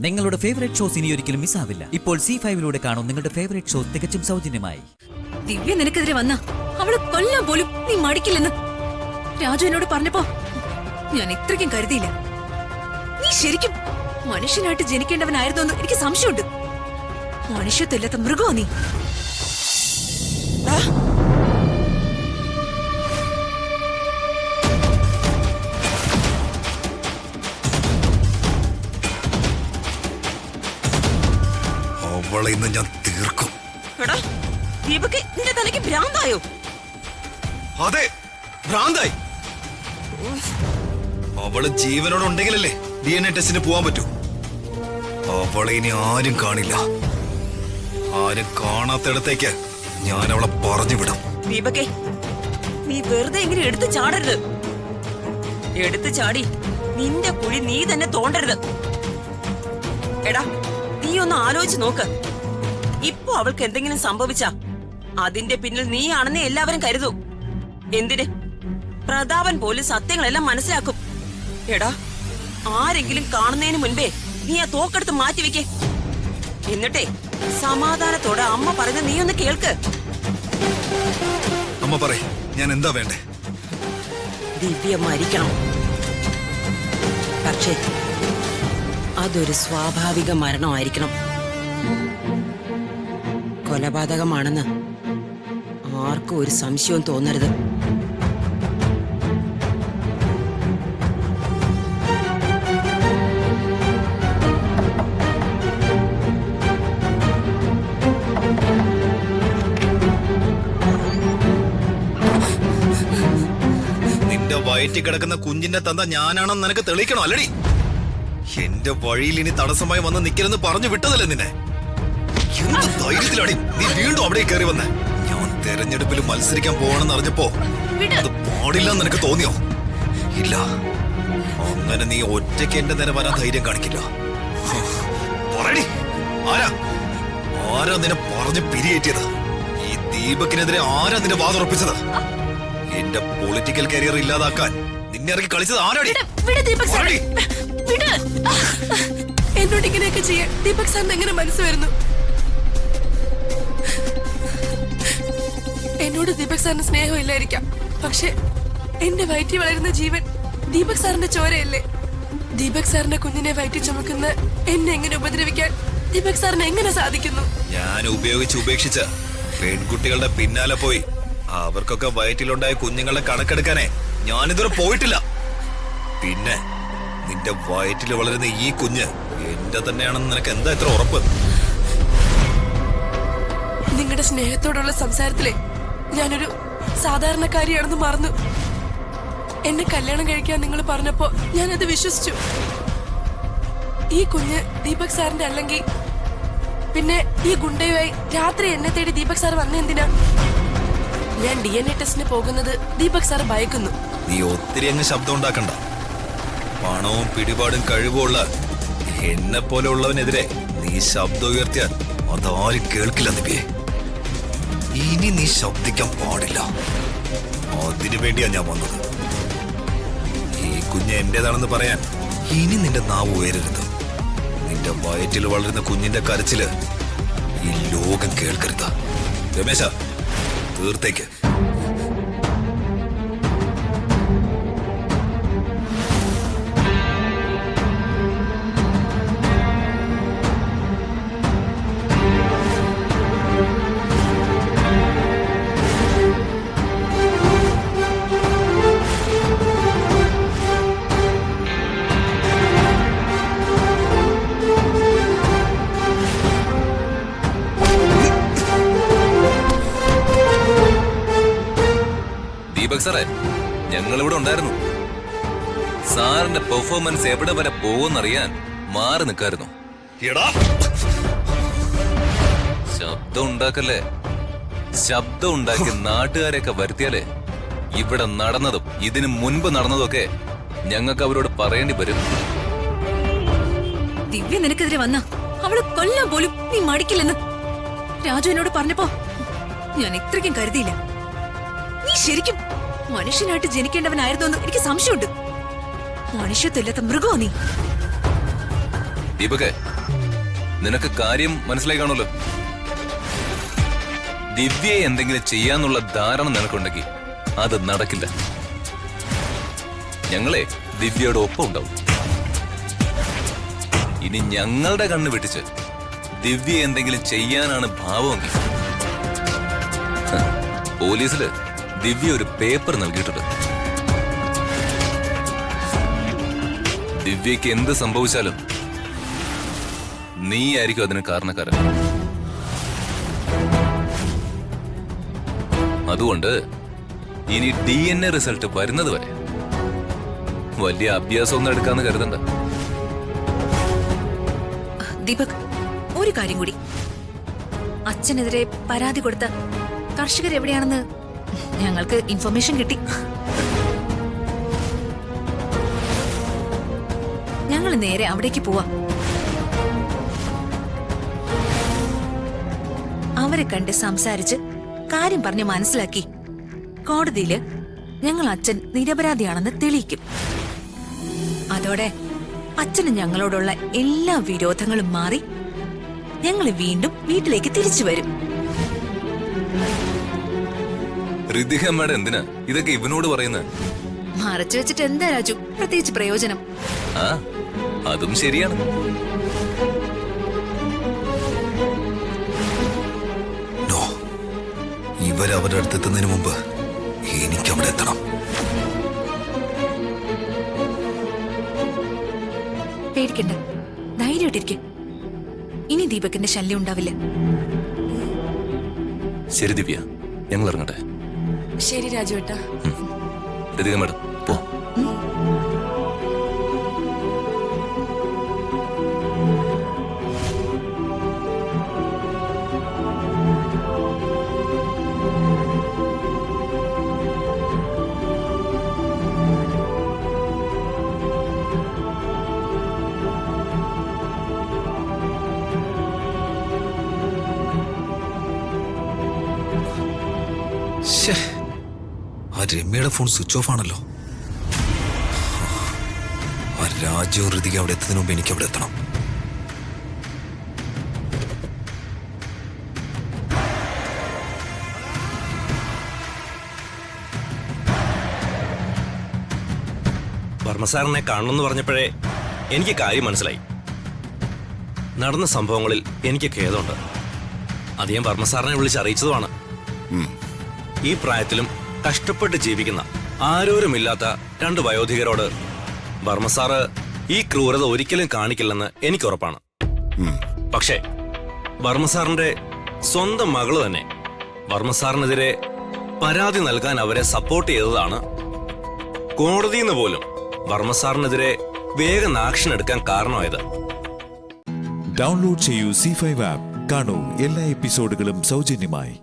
നിങ്ങളുടെ favourite shows ഇനി ഒരിക്കലും മിസ്സാവില്ല. ഇപ്പോൾ C5 കാണും നിങ്ങളുടെ ഫേവറേറ്റ് ഷോസ് തികച്ചും സൗജന്യമായി. ദിവ്യ നിനക്കെതിരെ വന്ന അവളെ കൊല്ലാൻ പോലും നീ മടിക്കില്ലെന്ന് രാജു എന്നോട് പറഞ്ഞപ്പോ ഞാൻ ഇത്രയ്ക്കും കരുതിയില്ല. നീ ശരിക്കും മനുഷ്യനായിട്ട് ജനിക്കേണ്ടവനായിരുന്നു എന്ന് എനിക്ക് സംശയമുണ്ട്. മനുഷ്യത്വമില്ലാത്ത മൃഗോ നീ. അവളെ ഇന്ന് ഞാൻ തീർക്കും. നിന്റെ തലയ്ക്ക് ഭ്രാന്തായോ? അതെ, ഭ്രാന്തായി. അവള് ജീവനോട് ഉണ്ടെങ്കിലല്ലേ DNA ടെസ്റ്റിന് പോവാൻ പറ്റൂ. അവളെ ഇനി ആരും കാണില്ല. ആരും കാണാത്തിടത്തേക്ക് ഞാൻ അവളെ പറഞ്ഞു വിടാം. ദീപകേ, നീ വെറുതെ ഇങ്ങനെ എടുത്തു ചാടരുത്. എടുത്തു ചാടി നിന്റെ കുഴി നീ തന്നെ തോണ്ടരുത്. എടാ, നീ ഒന്ന് ആലോചിച്ച് നോക്ക്. ഇപ്പൊ അവൾക്ക് എന്തെങ്കിലും സംഭവിച്ചാ അതിന്റെ പിന്നിൽ നീയാണെന്ന് എല്ലാവരും കരുതൂ. എന്തിന്? പ്രതാപൻ പോലും സത്യങ്ങളെല്ലാം മനസ്സിലാക്കും. എടാ, ആരെങ്കിലും കാണുന്നതിന് മുൻപേ നീ ആ തോക്കെടുത്ത് മാറ്റിവെക്കേ. എന്നിട്ടേ സമാധാനത്തോടെ അമ്മ പറയുന്നത് നീ ഒന്ന് കേൾക്ക്. അമ്മ പറയ്, ഞാൻ എന്താ വേണ്ടേ? ദിവ്യ മരിക്കണം. പക്ഷേ അതൊരു സ്വാഭാവിക മരണമായിരിക്കണം. കൊലപാതകമാണെന്ന് ആർക്കും ഒരു സംശയവും തോന്നരുത്. നിന്റെ വയറ്റിൽ കിടക്കുന്ന കുഞ്ഞിന്റെ തന്ത ഞാനാണെന്ന് നിനക്ക് തെളിയിക്കണോ? അല്ലടി, എന്റെ വഴിയിൽ ഇനി തടസ്സമായി വന്ന് നിൽക്കലെന്ന് പറഞ്ഞു വിട്ടതല്ലേ നിന്നെ? എന്ത് ധൈര്യത്തിലാടി നീ വീണ്ടും അവിടെ കയറി വന്നേ? ഞാൻ തെരഞ്ഞെടുപ്പിൽ മത്സരിക്കാൻ പോകണമെന്ന് അറിഞ്ഞപ്പോ അത് പാടില്ലെന്ന് നിനക്ക് തോന്നിയോ? ഇല്ല, അങ്ങനെ നീ ഒറ്റയ്ക്ക് എന്റെ നേരെ വരാൻ ധൈര്യം കാണിക്കില്ല. പറയടി, ആരാ ആരാ നിന്നെ പറഞ്ഞു പിരിയേറ്റിയത്? ഈ ദീപക്കിനെതിരെ ആരാ നിന്നെ വാതുറപ്പിച്ചത്? എന്റെ പൊളിറ്റിക്കൽ കരിയർ ഇല്ലാതാക്കാൻ നിന്നെ ഇറക്കി കളിച്ചത് ആരാടി? എന്നോട് ഇങ്ങനെയൊക്കെ ചെയ്യാൻ ദീപക് സാറിന് എങ്ങനെ മനസ്സ് വരുന്നു? എന്നോട് ദീപക് സാറിന് സ്നേഹമില്ലായിരിക്കാം, പക്ഷെ എന്റെ വയറ്റിൽ വളരുന്ന ജീവൻ ദീപക് സാറിന്റെ ചോരയല്ലേ? ദീപക് സാറിന്റെ കുഞ്ഞിനെ വയറ്റി ചുമക്കുന്ന എന്നെ എങ്ങനെ ഉപദ്രവിക്കാൻ ദീപക് സാറിന് എങ്ങനെ സാധിക്കുന്നു? ഞാൻ ഉപേക്ഷിച്ച പെൺകുട്ടികളുടെ പിന്നാലെ പോയി അവർക്കൊക്കെ വയറ്റിലുണ്ടായ കുഞ്ഞുങ്ങളുടെ കണക്കെടുക്കാനേ ഞാനിതുവരെ പോയിട്ടില്ല. പിന്നെ നിന്റെ വയറ്റിൽ വളരുന്ന ഈ കുഞ്ഞ് എന്റെ തന്നെയാണെന്ന് നിനക്ക് എന്താ ഇത്ര ഉറപ്പ്? നിങ്ങളുടെ സ്നേഹത്തോടുള്ള സംസാരത്തിലെ ഞാനൊരു സാധാരണക്കാരിയാണെന്ന് മറന്നു. എന്നെ കല്യാണം കഴിക്കാൻ നിങ്ങൾ പറഞ്ഞപ്പോ ഞാനത് വിശ്വസിച്ചു. ഈ കുഞ്ഞ് ദീപക് സാറിന്റെ അല്ലെങ്കിൽ പിന്നെ ഈ ഗുണ്ടയുമായി രാത്രി എന്നെ തേടി ദീപക് സാർ വന്ന എന്തിനാ? ഞാൻ DNA ടെസ്റ്റിന് പോകുന്നത് ദീപക് സാർ ഭയക്കുന്നു. നീ ഒത്തിരി അങ്ങ് ശബ്ദം ഉണ്ടാക്കണ്ട. പണവും പിടിപാടും കഴിവുമുള്ള എന്നെ പോലെ ഉള്ളവനെതിരെ നീ ശബ്ദം ഉയർത്തിയാൽ അതാരും കേൾക്കില്ല. ദിവ്യേ, ഇനി നീ ശബ്ദിക്കാൻ പാടില്ല. അതിനു വേണ്ടിയാ ഞാൻ വന്നത്. ഈ കുഞ്ഞ് എന്റേതാണെന്ന് പറയാൻ ഇനി നിന്റെ നാവ് ഉയരരുത്. നിന്റെ വയറ്റിൽ വളരുന്ന കുഞ്ഞിന്റെ കരച്ചില് ഈ ലോകം കേൾക്കരുത്. രമേശ, തീർത്തേക്ക്. ദീപക് സാറേ, ഞങ്ങളിവിടെ ഉണ്ടായിരുന്നു. സാറിന്റെ പെർഫോമൻസ് എവിടെ വരെ പോകുമെന്നറിയാൻ മാറി നിൽക്കായിരുന്നു. ശബ്ദം ഉണ്ടാക്കല്ലേ. ശബ്ദം ഉണ്ടാക്കി നാട്ടുകാരെയൊക്കെ വരുത്തിയാലേ ഇവിടെ നടന്നതും ഇതിനു മുൻപ് നടന്നതൊക്കെ ഞങ്ങൾക്ക് അവരോട് പറയേണ്ടി വരും. ദിവ്യ നിനക്കെതിരെ വന്ന അവളെ കൊല്ലാൻ പോലും നീ മടിക്കില്ലെന്ന് രാജു എന്നോട് പറഞ്ഞപ്പോ ഞാൻ ഇത്രയ്ക്കും കരുതിയില്ല. നീ ശരിക്കും മനുഷ്യനായിട്ട് ജനിക്കേണ്ടവനായിരുന്നു എന്ന് എനിക്ക് സംശയമുണ്ട്. മനുഷ്യത്വമില്ലാത്ത മൃഗോ നീ. ദീപകെ, നിനക്ക് കാര്യം മനസ്സിലായി കാണുമല്ലോ. ദിവ്യയെ എന്തെങ്കിലും ചെയ്യാന്നുള്ള ധാരണ നിനക്കുണ്ടെങ്കിൽ അത് നടക്കില്ല. ഞങ്ങളെ ദിവ്യയുടെ ഒപ്പം ഉണ്ടാവും. ഇനി ഞങ്ങളുടെ കണ്ണ് വെട്ടിച്ച് ദിവ്യ എന്തെങ്കിലും ചെയ്യാനാണ് ഭാവമെങ്കിൽ പോലീസില് ദിവ്യ ഒരു പേപ്പർ നൽകിയിട്ടുണ്ട്. ദിവ്യക്ക് എന്ത് സംഭവിച്ചാലും നീ ആയിരിക്കും അതിന് കാരണക്കാരൻ. അതുകൊണ്ട് ഇനി DNA റിസൾട്ട് വരുന്നത് വരെ വലിയ അഭ്യാസമൊന്നും എടുക്കാന്ന് കരുതണ്ട. ദീപക്, ഒരു കാര്യം കൂടി. അച്ഛനെതിരെ പരാതി കൊടുത്ത കർഷകർ എവിടെയാണെന്ന് ഞങ്ങൾക്ക് ഇൻഫർമേഷൻ കിട്ടി. ഞങ്ങൾ നേരെ അവിടേക്ക് പോവാ. അവരെ കണ്ട് സംസാരിച്ച് കാര്യം പറഞ്ഞ് മനസ്സിലാക്കി കോടതിയില് ഞങ്ങൾ അച്ഛൻ നിരപരാധിയാണെന്ന് തെളിയിക്കും. അതോടെ അച്ഛന് ഞങ്ങളോടുള്ള എല്ലാ വിരോധങ്ങളും മാറി ഞങ്ങൾ വീണ്ടും വീട്ടിലേക്ക് തിരിച്ചു വരും. ഋതികമ്മയുടെ എന്തിനാ ഇതൊക്കെ ഇവനോട് പറയുന്നത്? മറച്ചു വെച്ചിട്ട് എന്താ രാജു പ്രത്യേകിച്ച് പ്രയോജനം? ആ, അതും ശരിയാണ്. നോ, ഇവരവരുടെ അടുത്തെത്തുന്നതിന് മുമ്പ് എനിക്ക് അവിടെ എത്തണം. പേടിക്കണ്ട, ധൈര്യമായിട്ടിരിക്കെ. ഇനി ദീപകിന്റെ ശല്യം ഉണ്ടാവില്ല. ശരി ദിവ്യ, ഞങ്ങൾ ഇറങ്ങട്ടെ. ശരി രാജുവേട്ടാ. ഋതിക മേഡം പോ. ആ രമ്യയുടെ ഫോൺ സ്വിച്ച് ഓഫ് ആണല്ലോ. ആ രാജു ഋതിക അവിടെ എത്തുന്നതിന് മുമ്പ് എനിക്ക് അവിടെ എത്തണം. വർമ്മസാറിനെ കാണണമെന്ന് പറഞ്ഞപ്പോഴേ എനിക്ക് കാര്യം മനസ്സിലായി. നടന്ന സംഭവങ്ങളിൽ എനിക്ക് ഖേദമുണ്ട്. അത് ഞാൻ വർമ്മസാറിനെ വിളിച്ചറിയിച്ചതുമാണ്. ഈ പ്രായത്തിലും കഷ്ടപ്പെട്ട് ജീവിക്കുന്ന ആരോരുമില്ലാത്ത 2 വയോധികരോട് വർമ്മസാറ് ഈ ക്രൂരത ഒരിക്കലും കാണിക്കില്ലെന്ന് എനിക്ക് ഉറപ്പാണ്. പക്ഷേ വർമ്മസാറിന്റെ സ്വന്തം മകള് തന്നെ വർമ്മസാറിനെതിരെ പരാതി നൽകാൻ അവരെ സപ്പോർട്ട് ചെയ്തതാണ് കോടതിയിൽ നിന്ന് പോലും വർമ്മസാറിനെതിരെ വേഗം ആക്ഷൻ എടുക്കാൻ കാരണമായത്. ഡൗൺലോഡ് ചെയ്യൂ C5 ആപ്പ്. കാണൂ എല്ലാ എപ്പിസോഡുകളും സൗജന്യമായി.